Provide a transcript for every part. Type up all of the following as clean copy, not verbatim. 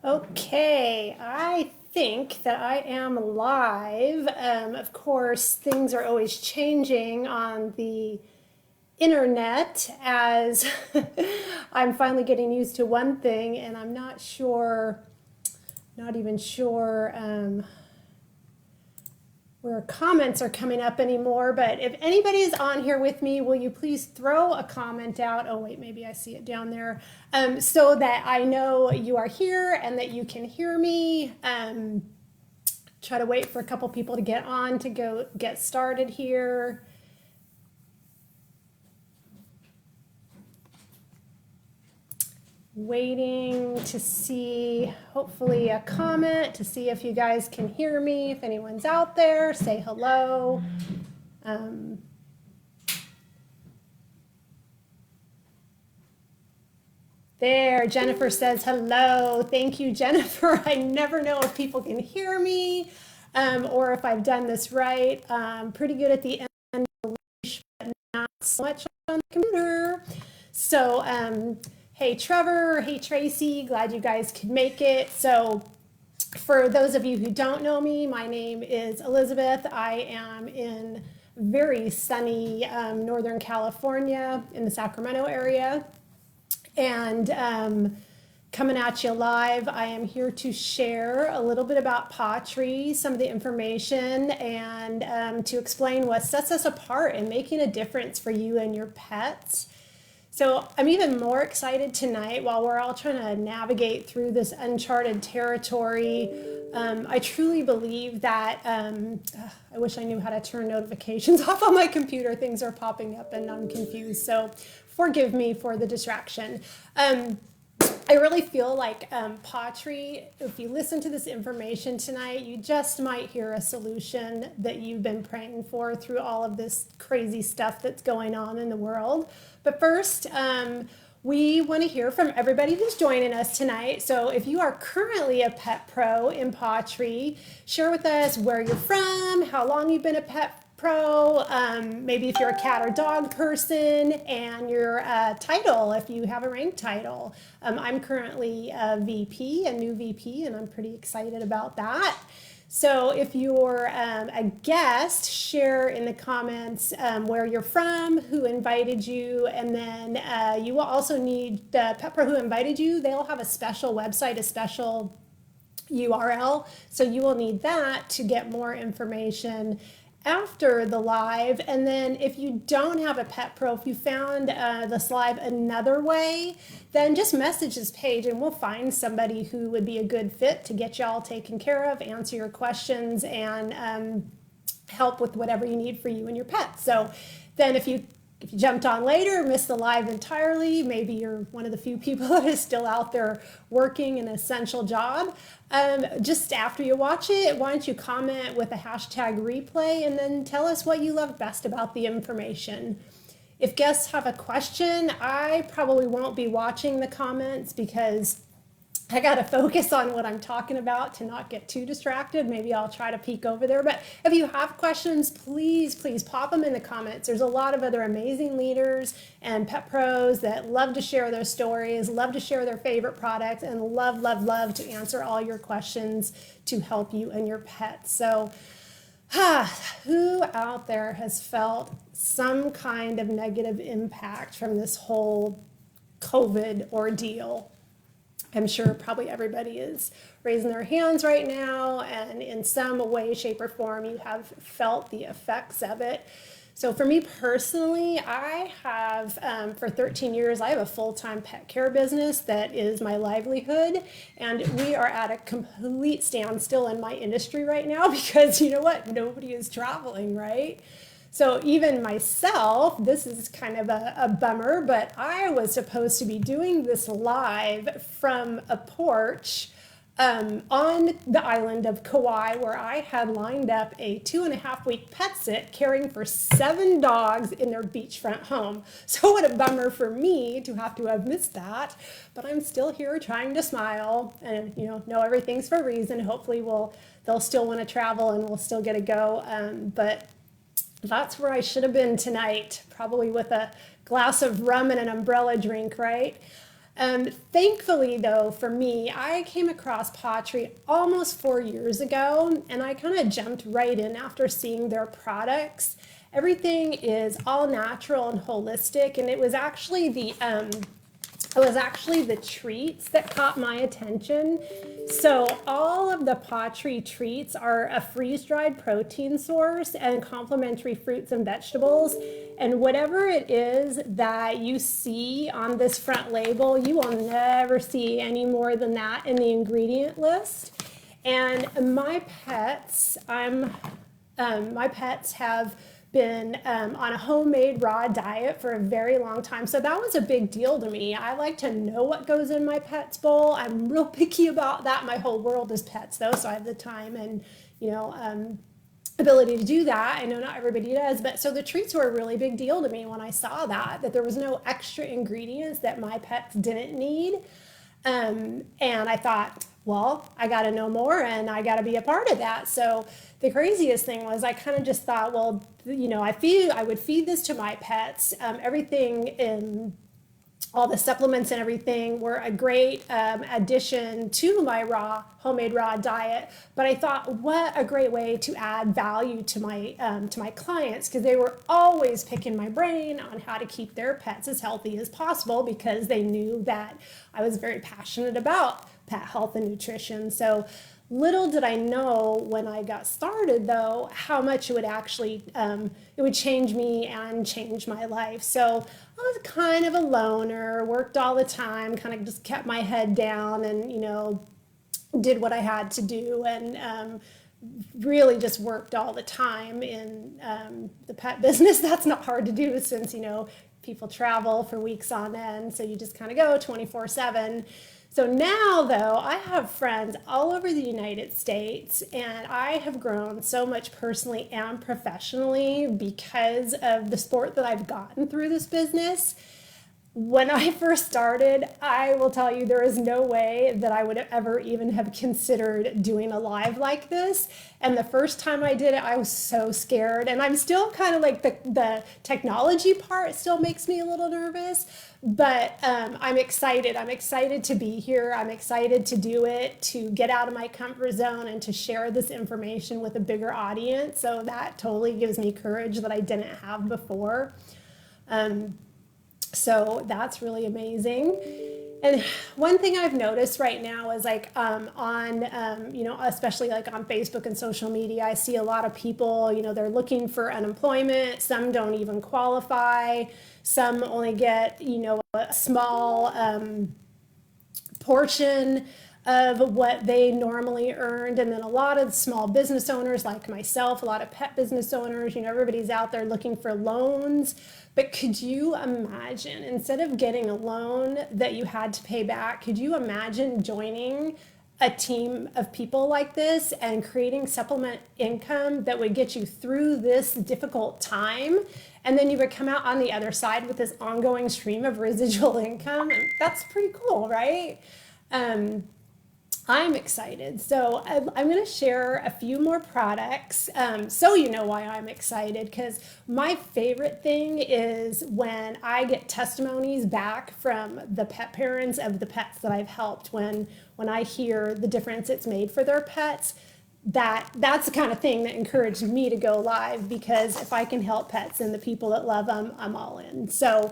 Okay, I think that I am live. Of course, things are always changing on the internet as I'm finally getting used to one thing, and I'm not even sure where comments are coming up anymore. But if anybody is on here with me, will you please throw a comment out? Oh wait, maybe I see it down there, so that I know you are here and that you can hear me. Try to wait for a couple people to get on to go get started here. Waiting to see, hopefully, a comment to see if you guys can hear me. If anyone's out there, say hello. There, Jennifer says hello. Thank you, Jennifer. I never know if people can hear me or if I've done this right. Pretty good at the end, but not so much on the computer. So, hey, Trevor. Hey, Tracy. Glad you guys could make it. So, for those of you who don't know me, my name is Elizabeth. I am in very sunny Northern California in the Sacramento area. And coming at you live, I am here to share a little bit about pawTree, some of the information, and to explain what sets us apart and making a difference for you and your pets. So I'm even more excited tonight while we're all trying to navigate through this uncharted territory. I truly believe that, I wish I knew how to turn notifications off on my computer. Things are popping up and I'm confused. So forgive me for the distraction. I really feel like pawTree, if you listen to this information tonight, you just might hear a solution that you've been praying for through all of this crazy stuff that's going on in the world. But first, we want to hear from everybody who's joining us tonight. So if you are currently a petPro in pawTree, share with us where you're from, how long you've been a petPro, maybe if you're a cat or dog person, and your title, if you have a rank title. I'm currently a VP, a new VP, and I'm pretty excited about that. So if you're a guest, share in the comments where you're from, who invited you, and then you will also need the petPro who invited you. They'll have a special website, a special URL. So you will need that to get more information after the live. And then if you don't have a petPro, if you found this live another way, then just message this page and we'll find somebody who would be a good fit to get y'all taken care of, answer your questions, and help with whatever you need for you and your pet. So then if you jumped on later, missed the live entirely, maybe you're one of the few people that is still out there working an essential job, just after you watch it, why don't you comment with a hashtag replay and then tell us what you love best about the information. If guests have a question, I probably won't be watching the comments because I got to focus on what I'm talking about to not get too distracted. Maybe I'll try to peek over there. But if you have questions, please pop them in the comments. There's a lot of other amazing leaders and petPros that love to share their stories, love to share their favorite products, and love to answer all your questions to help you and your pets. So who out there has felt some kind of negative impact from this whole COVID ordeal? I'm sure probably everybody is raising their hands right now, and in some way, shape, or form, you have felt the effects of it. So for me personally, I have, for 13 years, I have a full-time pet care business that is my livelihood, and we are at a complete standstill in my industry right now because you know what? Nobody is traveling, right? So even myself, this is kind of a bummer, but I was supposed to be doing this live from a porch on the island of Kauai, where I had lined up a 2.5-week pet sit caring for 7 dogs in their beachfront home. So what a bummer for me to have missed that, but I'm still here trying to smile and know everything's for a reason. Hopefully they'll still want to travel and we'll still get to go, but that's where I should have been tonight, probably with a glass of rum and an umbrella drink, right? Thankfully, though, for me, I came across pawTree almost 4 years ago, and I kind of jumped right in after seeing their products. Everything is all natural and holistic, and it was actually the treats that caught my attention. So all of the pawTree treats are a freeze-dried protein source and complementary fruits and vegetables. And whatever it is that you see on this front label, you will never see any more than that in the ingredient list. And my pets have been on a homemade raw diet for a very long time. So that was a big deal to me. I like to know what goes in my pet's bowl. I'm real picky about that. My whole world is pets though, so I have the time and, ability to do that. I know not everybody does, but so the treats were a really big deal to me when I saw that there was no extra ingredients that my pets didn't need. And I thought, well, I got to know more and I got to be a part of that. So the craziest thing was I kind of just thought, well, I would feed this to my pets. Everything in all the supplements and everything were a great addition to my homemade raw diet. But I thought, what a great way to add value to my clients, because they were always picking my brain on how to keep their pets as healthy as possible, because they knew that I was very passionate about pet health and nutrition. So little did I know when I got started, though, how much it would actually, it would change me and change my life. So I was kind of a loner, worked all the time, kind of just kept my head down and, did what I had to do, and really just worked all the time in the pet business. That's not hard to do since, people travel for weeks on end. So you just kind of go 24/7. So now, though, I have friends all over the United States, and I have grown so much personally and professionally because of the support that I've gotten through this business. When I first started, I will tell you, there is no way that I would ever even have considered doing a live like this. And the first time I did it, I was so scared. And I'm still kind of like the technology part still makes me a little nervous. But I'm excited. I'm excited to be here. I'm excited to do it, to get out of my comfort zone and to share this information with a bigger audience. So that totally gives me courage that I didn't have before. So that's really amazing. And one thing I've noticed right now is like especially like on Facebook and social media, I see a lot of people, they're looking for unemployment. Some don't even qualify. Some only get, a small portion of what they normally earned. And then a lot of small business owners like myself, a lot of pet business owners, everybody's out there looking for loans. But could you imagine, instead of getting a loan that you had to pay back, could you imagine joining a team of people like this and creating supplement income that would get you through this difficult time? And then you would come out on the other side with this ongoing stream of residual income. And that's pretty cool, right? I'm excited. So I'm going to share a few more products so you know why I'm excited, because my favorite thing is when I get testimonies back from the pet parents of the pets that I've helped, when I hear the difference it's made for their pets. That's the kind of thing that encouraged me to go live, because if I can help pets and the people that love them, I'm all in. So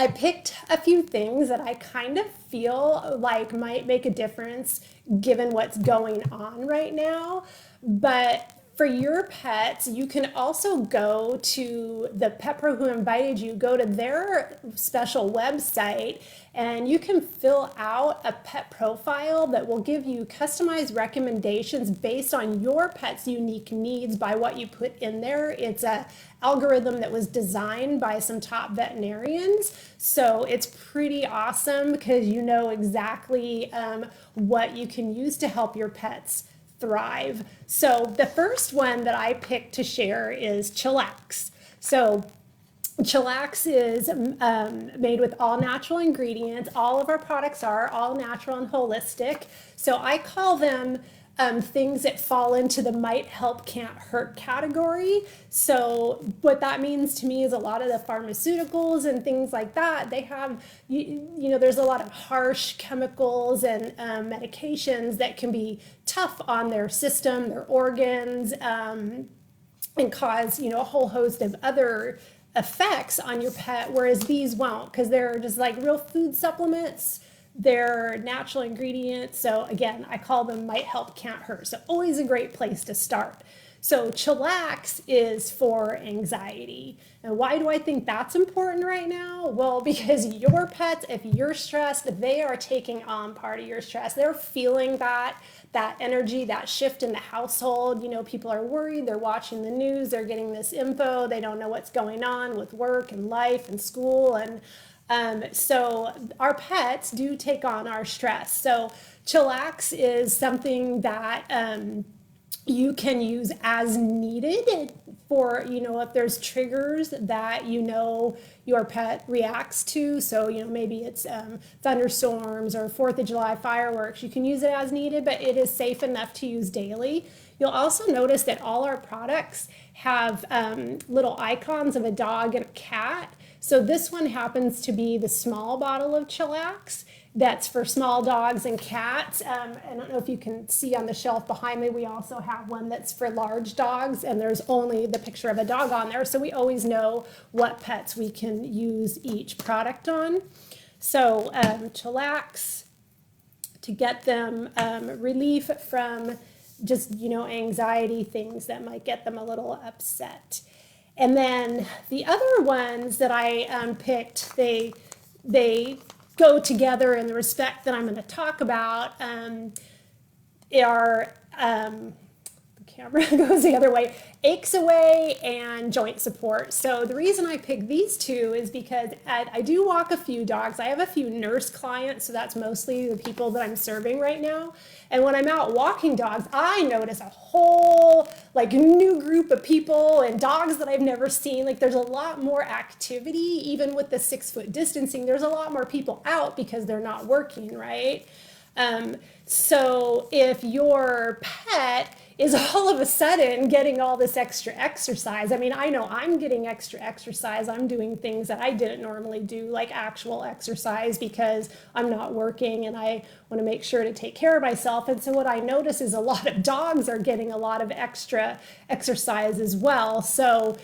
I picked a few things that I kind of feel like might make a difference given what's going on right now. But for your pets, you can also go to the petPro who invited you, go to their special website, and you can fill out a pet profile that will give you customized recommendations based on your pet's unique needs by what you put in there. It's an algorithm that was designed by some top veterinarians. So it's pretty awesome because you know exactly what you can use to help your pets thrive. So the first one that I picked to share is Chillax. So Chillax is made with all natural ingredients. All of our products are all natural and holistic. So I call them things that fall into the might help, can't hurt category. So what that means to me is a lot of the pharmaceuticals and things like that, they have, there's a lot of harsh chemicals and medications that can be tough on their system, their organs, and cause, a whole host of other effects on your pet, whereas these won't, because they're just like real food supplements. They're natural ingredients. So again, I call them might help, can't hurt. So always a great place to start. So chillax is for anxiety. And why do I think that's important right now? Well, because your pets, if you're stressed, they are taking on part of your stress. They're feeling that energy, that shift in the household. People are worried, they're watching the news, they're getting this info, they don't know what's going on with work and life and school. And so our pets do take on our stress. So chillax is something that you can use as needed for, if there's triggers that your pet reacts to. So, maybe it's thunderstorms or 4th of July fireworks. You can use it as needed, but it is safe enough to use daily. You'll also notice that all our products have little icons of a dog and a cat. So this one happens to be the small bottle of chillax. That's for small dogs and cats. I don't know if you can see on the shelf behind me, we also have one that's for large dogs, and there's only the picture of a dog on there. So we always know what pets we can use each product on. So chillax, to get them relief from just, anxiety, things that might get them a little upset. And then the other ones that I picked, they go together in the respect that I'm going to talk about, are, the camera goes the other way, aches away and joint support. So the reason I picked these two is because I do walk a few dogs. I have a few nurse clients, so that's mostly the people that I'm serving right now. And when I'm out walking dogs, I notice a whole new group of people and dogs that I've never seen. There's a lot more activity, even with the 6-foot distancing. There's a lot more people out because they're not working, right? So if your pet is all of a sudden getting all this extra exercise, I know I'm getting extra exercise. I'm doing things that I didn't normally do, like actual exercise, because I'm not working and I want to make sure to take care of myself. And so what I notice is a lot of dogs are getting a lot of extra exercise as well. So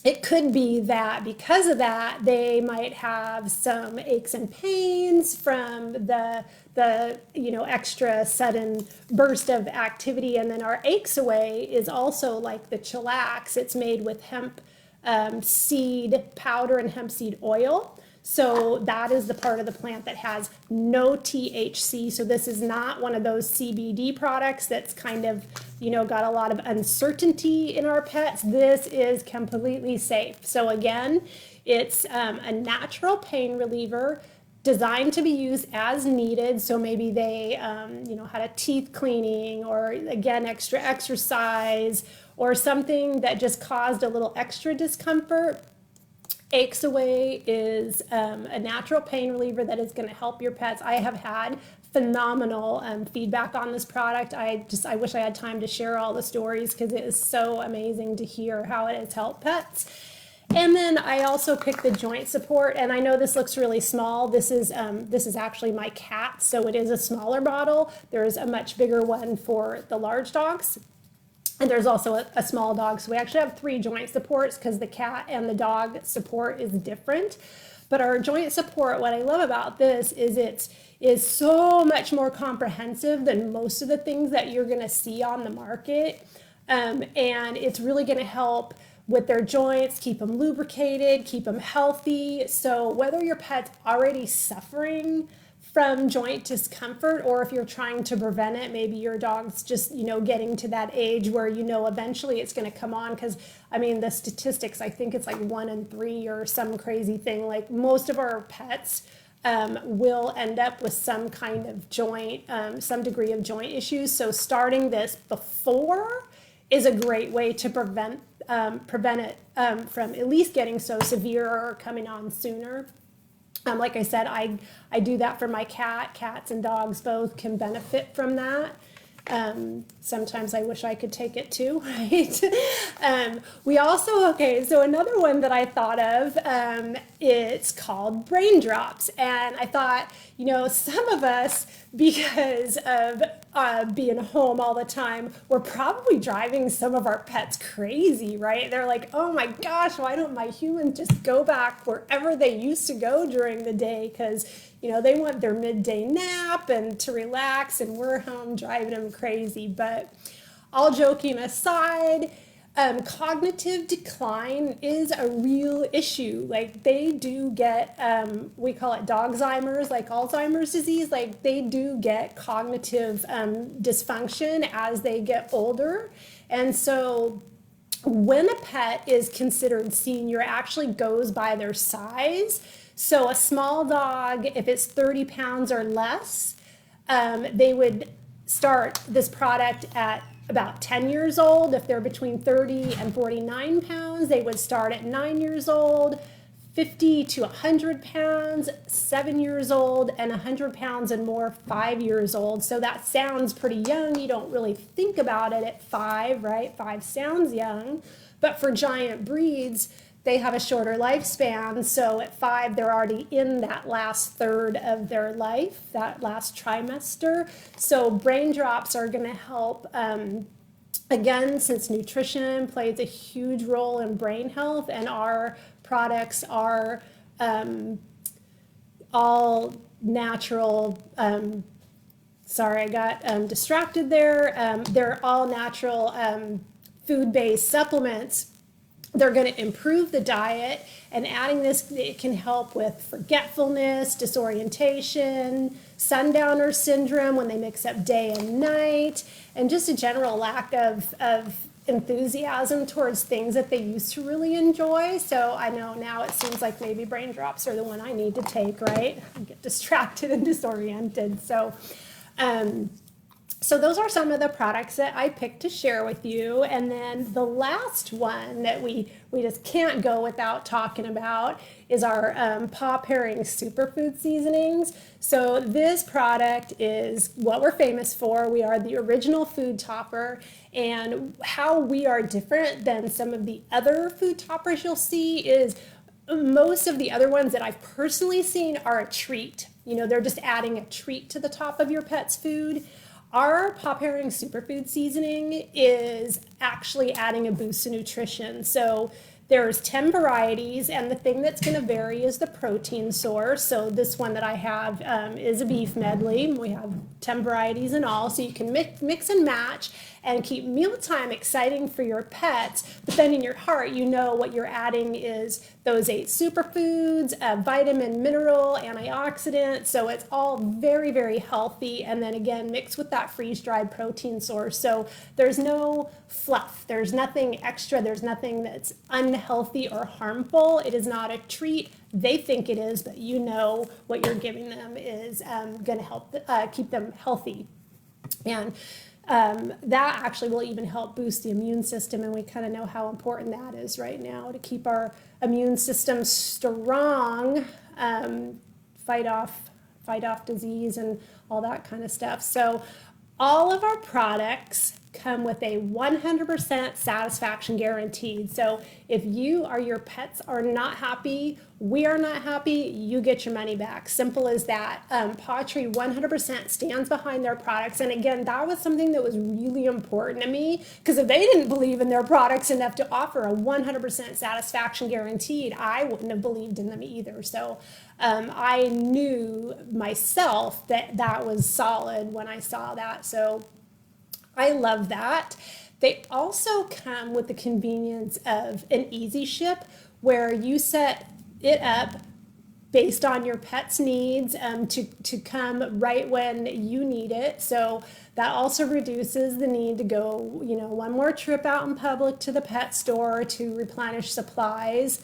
it could be that because of that, they might have some aches and pains from the extra sudden burst of activity. And then our aches away is also like the chillax. It's made with hemp seed powder and hemp seed oil. So that is the part of the plant that has no THC. So this is not one of those CBD products that's kind of, got a lot of uncertainty in our pets. This is completely safe. So again, it's a natural pain reliever designed to be used as needed. So maybe they, had a teeth cleaning, or again, extra exercise, or something that just caused a little extra discomfort. Aches Away is a natural pain reliever that is going to help your pets. I have had phenomenal feedback on this product. I wish I had time to share all the stories, because it is so amazing to hear how it has helped pets. And then I also picked the joint support, and I know this looks really small. This is actually my cat, so it is a smaller bottle. There's a much bigger one for the large dogs. And there's also a small dog. So we actually have 3 joint supports, because the cat and the dog support is different. But our joint support, what I love about this is it is so much more comprehensive than most of the things that you're going to see on the market. And it's really going to help with their joints, keep them lubricated, keep them healthy. So whether your pet's already suffering from joint discomfort, or if you're trying to prevent it, maybe your dog's just, getting to that age where, eventually it's going to come on. Because the statistics, I think it's like 1 in 3 or some crazy thing. Like most of our pets will end up with some kind of joint, some degree of joint issues. So starting this before is a great way to prevent it from at least getting so severe or coming on sooner. Like I said, I do that for my cat. Cats and dogs both can benefit from that. Sometimes I wish I could take it too, right? We also, okay, so another one that I thought of, it's called brain drops. And I thought, you know, some of us, because of being home all the time, we're probably driving some of our pets crazy, right? They're like, oh my gosh, why don't my humans just go back wherever they used to go during the day? Because, you know, they want their midday nap and to relax, and we're home driving them crazy. But all joking aside, cognitive decline is a real issue. Like they do get, we call it dogzheimer's, like Alzheimer's disease. Like they do get cognitive dysfunction as they get older. And so when a pet is considered senior, it actually goes by their size. So a small dog, if it's 30 pounds or less, they would start this product at about 10 years old. If they're between 30 and 49 pounds, they would start at 9 years old, 50 to 100 pounds, 7 years old, and 100 pounds and more, 5 years old. So that sounds pretty young. You don't really think about it at 5, right? 5 sounds young. But for giant breeds, they have a shorter lifespan. So at 5, they're already in that last third of their life, that last trimester. So brain drops are going to help. Again, since nutrition plays a huge role in brain health, and our products are all natural. Sorry, I got distracted there. They're all natural food-based supplements. They're going to improve the diet, and adding this, it can help with forgetfulness, disorientation, sundowner syndrome when they mix up day and night, and just a general lack of enthusiasm towards things that they used to really enjoy. So I know now it seems like maybe brain drops are the one I need to take, right? I get distracted and disoriented. So those are some of the products that I picked to share with you. And then the last one that we just can't go without talking about is our pawPree superfood seasonings. So this product is what we're famous for. We are the original food topper, and how we are different than some of the other food toppers you'll see is most of the other ones that I've personally seen are a treat. You know, they're just adding a treat to the top of your pet's food. Our pawPree superfood seasoning is actually adding a boost to nutrition. So there's 10 varieties, and the thing that's going to vary is the protein source. So this one that I have is a beef medley. We have 10 varieties in all, so you can mix and match and keep mealtime exciting for your pets. But then in your heart, you know what you're adding is those 8 superfoods, vitamin, mineral, antioxidant. So it's all very, very healthy. And then again, mixed with that freeze-dried protein source. So there's no fluff. There's nothing extra. There's nothing that's unhealthy or harmful. It is not a treat. They think it is, but you know what you're giving them is going to help keep them healthy. And that actually will even help boost the immune system, and we kind of know how important that is right now to keep our immune system strong, fight off disease and all that kind of stuff. So all of our products come with a 100% satisfaction guaranteed. So if you or your pets are not happy, we are not happy, you get your money back. Simple as that. pawTree 100% stands behind their products. And again, that was something that was really important to me, because if they didn't believe in their products enough to offer a 100% satisfaction guaranteed, I wouldn't have believed in them either. So I knew myself that that was solid when I saw that. So I love that. They also come with the convenience of an easy ship, where you set it up based on your pet's needs to come right when you need it. So that also reduces the need to go, you know, one more trip out in public to the pet store to replenish supplies.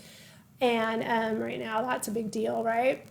And right now that's a big deal, right?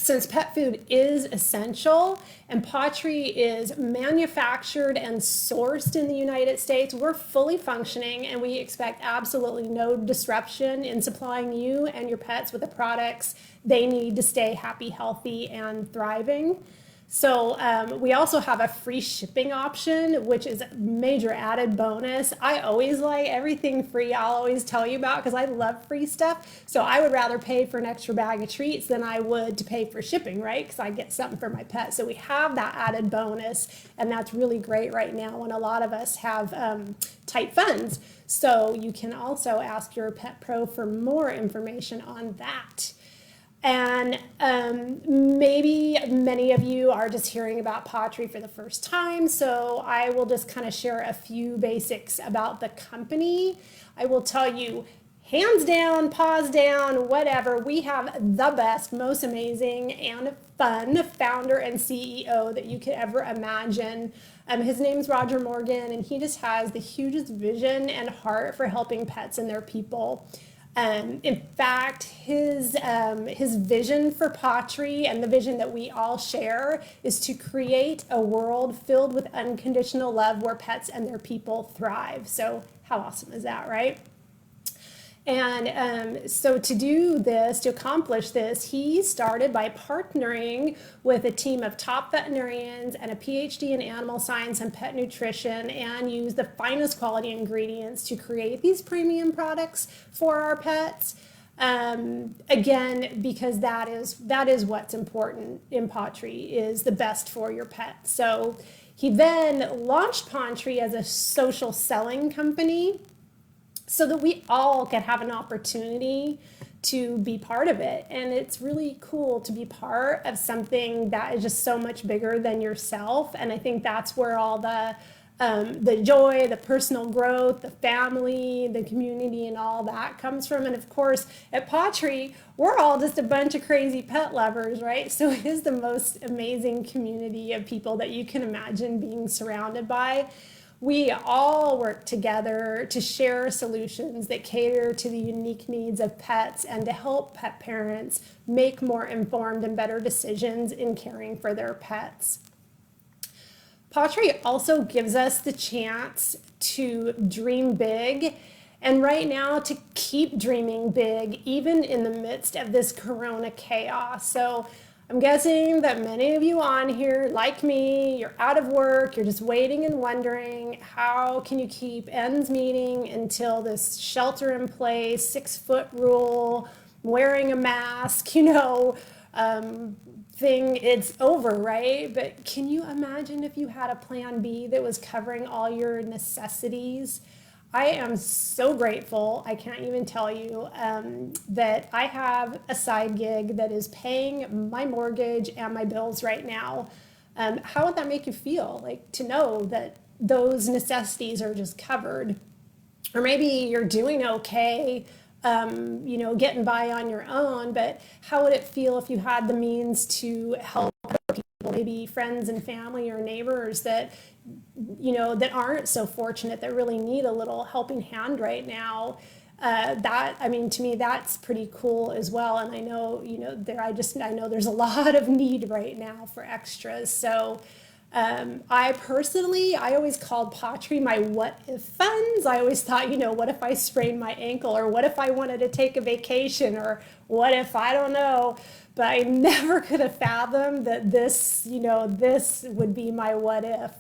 since pet food is essential and pawTree is manufactured and sourced in the United States, we're fully functioning and we expect absolutely no disruption in supplying you and your pets with the products they need to stay happy, healthy, and thriving. So we also have a free shipping option, which is a major added bonus. I always like everything free. I'll always tell you about because I love free stuff. So I would rather pay for an extra bag of treats than I would to pay for shipping, right? Because I get something for my pet. So we have that added bonus, and that's really great right now when a lot of us have tight funds. So you can also ask your petPro for more information on that. And maybe many of you are just hearing about pawTree for the first time, so I will just kind of share a few basics about the company. I will tell you, hands down, paws down, whatever, we have the best, most amazing, and fun founder and CEO that you could ever imagine. His name's Roger Morgan, and he just has the hugest vision and heart for helping pets and their people. In fact, his vision for pawTree and the vision that we all share is to create a world filled with unconditional love where pets and their people thrive. So how awesome is that, right? And so to do this, to accomplish this, he started by partnering with a team of top veterinarians and a PhD in animal science and pet nutrition, and used the finest quality ingredients to create these premium products for our pets. Again, because that is what's important in pawTree, is the best for your pet. So he then launched pawTree as a social selling company, so that we all can have an opportunity to be part of it. And it's really cool to be part of something that is just so much bigger than yourself. And I think that's where all the joy, the personal growth, the family, the community, and all that comes from. And of course, at pawTree, we're all just a bunch of crazy pet lovers, right? So it is the most amazing community of people that you can imagine being surrounded by. We all work together to share solutions that cater to the unique needs of pets and to help pet parents make more informed and better decisions in caring for their pets. pawTree also gives us the chance to dream big, and right now to keep dreaming big even in the midst of this corona chaos. So I'm guessing that many of you on here, like me, you're out of work, you're just waiting and wondering, how can you keep ends meeting until this shelter in place, 6-foot rule, wearing a mask, thing, it's over, right? But can you imagine if you had a plan B that was covering all your necessities? I am so grateful, I can't even tell you, that I have a side gig that is paying my mortgage and my bills right now. How would that make you feel? Like, to know that those necessities are just covered? Or maybe you're doing okay, getting by on your own, but how would it feel if you had the means to help other people, maybe friends and family or neighbors that aren't so fortunate, that really need a little helping hand right now? To me, that's pretty cool as well. And I know, I know there's a lot of need right now for extras. So I always called pawTree my what if funds. I always thought, what if I sprained my ankle, or what if I wanted to take a vacation, or what if, I don't know. But I never could have fathomed that this would be my what if,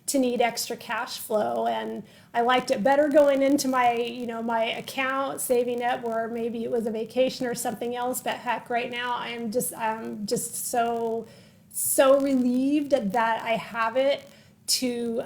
to need extra cash flow. And I liked it better going into my, my account, saving up, where maybe it was a vacation or something else. But heck, right now I'm just so relieved that I have it to,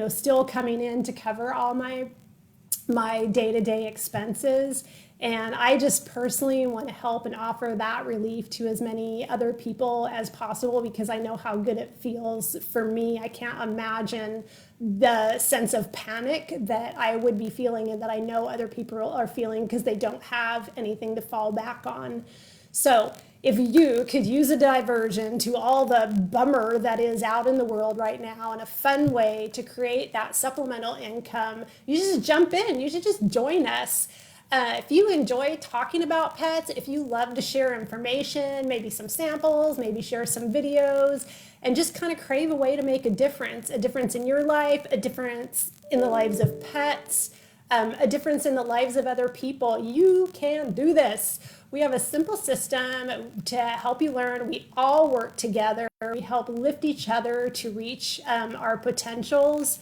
still coming in to cover all my day-to-day expenses. And I just personally want to help and offer that relief to as many other people as possible, because I know how good it feels for me. I can't imagine the sense of panic that I would be feeling, and that I know other people are feeling, because they don't have anything to fall back on. So if you could use a diversion to all the bummer that is out in the world right now, and a fun way to create that supplemental income, you should just jump in. You should just join us. If you enjoy talking about pets, if you love to share information, maybe some samples, maybe share some videos, and just kind of crave a way to make a difference in your life, a difference in the lives of pets, a difference in the lives of other people, you can do this. We have a simple system to help you learn. We all work together. We help lift each other to reach our potentials.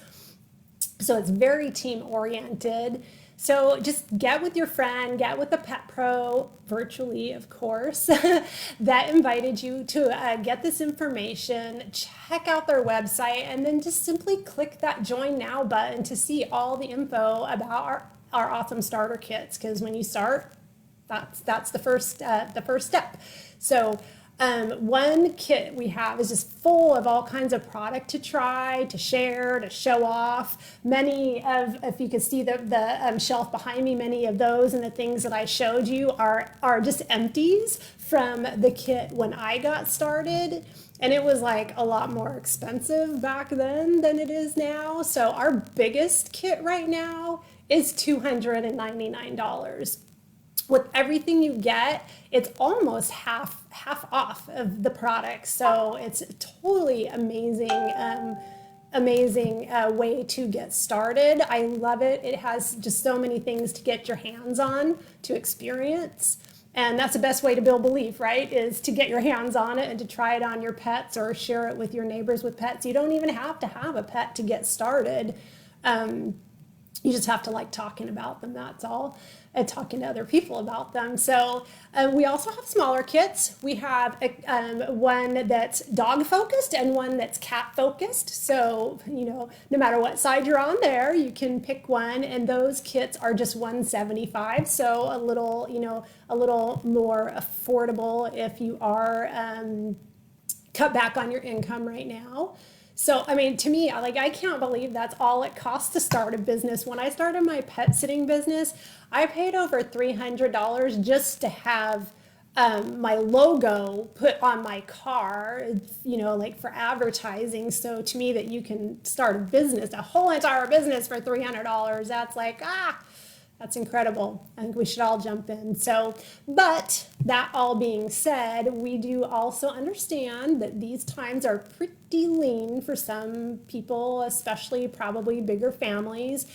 So it's very team oriented. So just get with your friend, get with the petPro, virtually, of course, that invited you to get this information, check out their website, and then just simply click that join now button to see all the info about our awesome starter kits. Because when you start, that's the first step. So one kit we have is just full of all kinds of product to try, to share, to show off. Many of, if you can see the shelf behind me, many of those and the things that I showed you are just empties from the kit when I got started. And it was like a lot more expensive back then than it is now. So our biggest kit right now is $299. With everything you get, it's almost half off of the product. So it's a totally amazing way to get started. I love it. It has just so many things to get your hands on, to experience. And that's the best way to build belief, right? Is to get your hands on it and to try it on your pets or share it with your neighbors with pets. You don't even have to have a pet to get started. You just have to like talking about them, that's all, and talking to other people about them. So we also have smaller kits. We have one that's dog focused and one that's cat focused. So, no matter what side you're on there, you can pick one, and those kits are just $175. So a little more affordable if you are cut back on your income right now. So, I mean, to me, I can't believe that's all it costs to start a business. When I started my pet sitting business, I paid over $300 just to have my logo put on my car, for advertising. So to me, that you can start a business, a whole entire business for $300, that's incredible. I think we should all jump in. So, but that all being said, we do also understand that these times are pretty lean for some people, especially probably bigger families.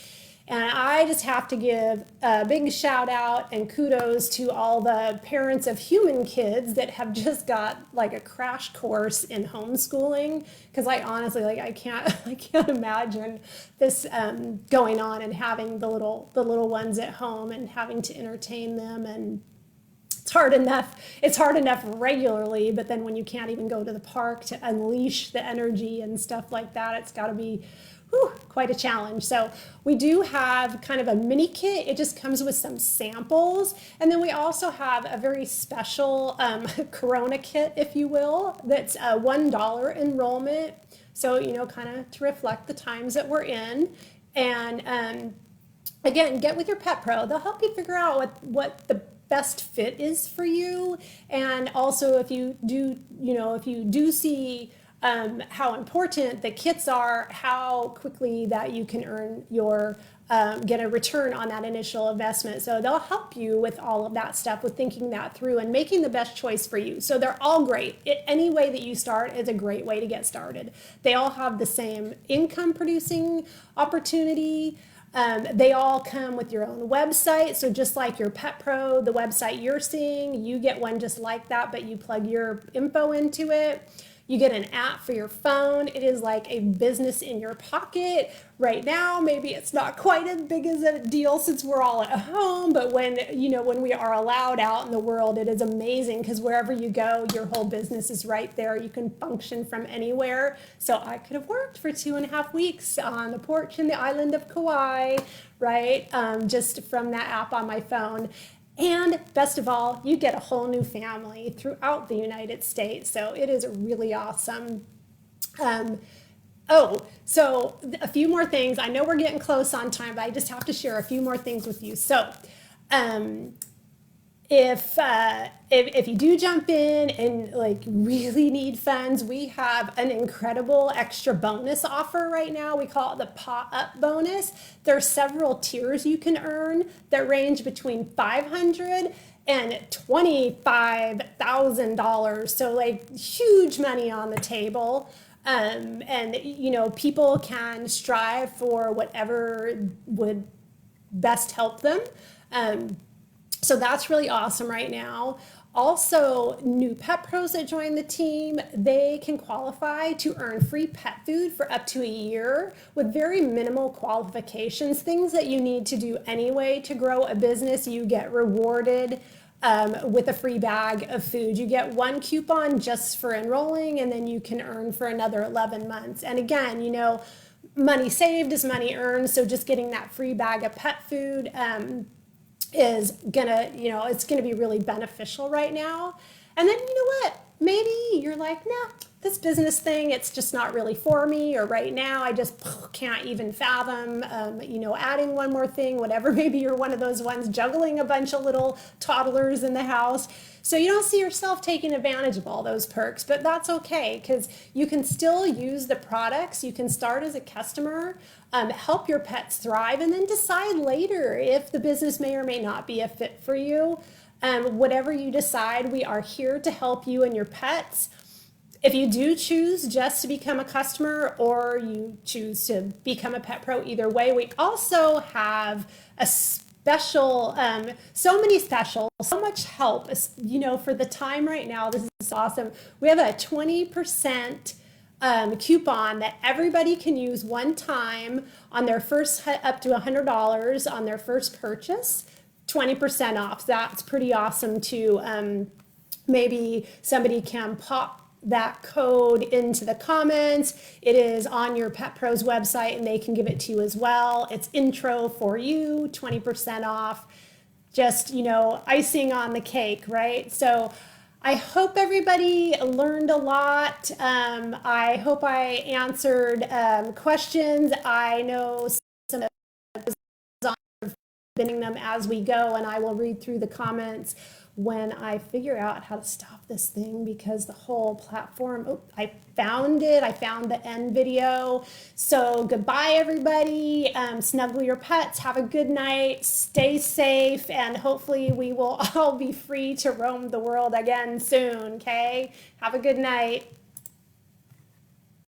And I just have to give a big shout out and kudos to all the parents of human kids that have just got like a crash course in homeschooling. Because I honestly, I can't imagine this going on and having the little ones at home and having to entertain them. And it's hard enough regularly, but then when you can't even go to the park to unleash the energy and stuff like that, it's got to be quite a challenge. So we do have kind of a mini kit. It just comes with some samples. And then we also have a very special Corona kit, if you will, that's a $1 enrollment. So, kind of to reflect the times that we're in. And again, get with your petPro. They'll help you figure out what the best fit is for you. And also if you do see how important the kits are, how quickly that you can earn your get a return on that initial investment. So they'll help you with all of that stuff, with thinking that through and making the best choice for you. So they're all great. Any way that you start is a great way to get started. They all have the same income producing opportunity. They all come with your own website. So just like your petPro, the website you're seeing, you get one just like that, but you plug your info into it. You get an app for your phone. It is like a business in your pocket. Right now, maybe it's not quite as big as a deal since we're all at home, but when we are allowed out in the world, it is amazing because wherever you go, your whole business is right there. You can function from anywhere. So I could have worked for 2.5 weeks on the porch in the island of Kauai, right? Just from that app on my phone. And best of all, you get a whole new family throughout the United States. So it is really awesome. So a few more things. I know we're getting close on time, but I just have to share a few more things with you. So if you do jump in and like really need funds, we have an incredible extra bonus offer right now. We call it the Paw Up bonus. There are several tiers you can earn that range between $500 and $25,000. So like huge money on the table. And you know, people can strive for whatever would best help them. So that's really awesome right now. Also, new pet pros that join the team, they can qualify to earn free pet food for up to a year with very minimal qualifications, things that you need to do anyway to grow a business. You get rewarded with a free bag of food. You get one coupon just for enrolling, and then you can earn for another 11 months. And again, you know, money saved is money earned. So just getting that free bag of pet food is gonna, you know, it's gonna be really beneficial right now. And then, you know what, maybe you're like, nah, this business thing, it's just not really for me, or right now I just can't even fathom, you know, adding one more thing, whatever. Maybe you're one of those ones juggling a bunch of little toddlers in the house. So you don't see yourself taking advantage of all those perks, but that's okay, because you can still use the products. You can start as a customer, help your pets thrive, and then decide later if the business may or may not be a fit for you. Whatever you decide, we are here to help you and your pets. If you do choose just to become a customer, or you choose to become a pet pro, either way, we also have a special, so many specials, so much help, you know, for the time right now. This is awesome. We have a 20% coupon that everybody can use one time on their first, up to $100 on their first purchase, 20% off. That's pretty awesome too. Maybe somebody can pop that code into the comments. It is on your Pet Pro's website, and they can give it to you as well. It's intro for you, 20% off. Just, you know, icing on the cake, right? So I hope everybody learned a lot. I hope I answered questions. I know some of them as we go, and I will read through the comments when I figure out how to stop this thing, because the whole platform, oh, I found it. I found the end video. So goodbye, everybody. Snuggle your pets. Have a good night. Stay safe. And hopefully we will all be free to roam the world again soon. Okay. Have a good night.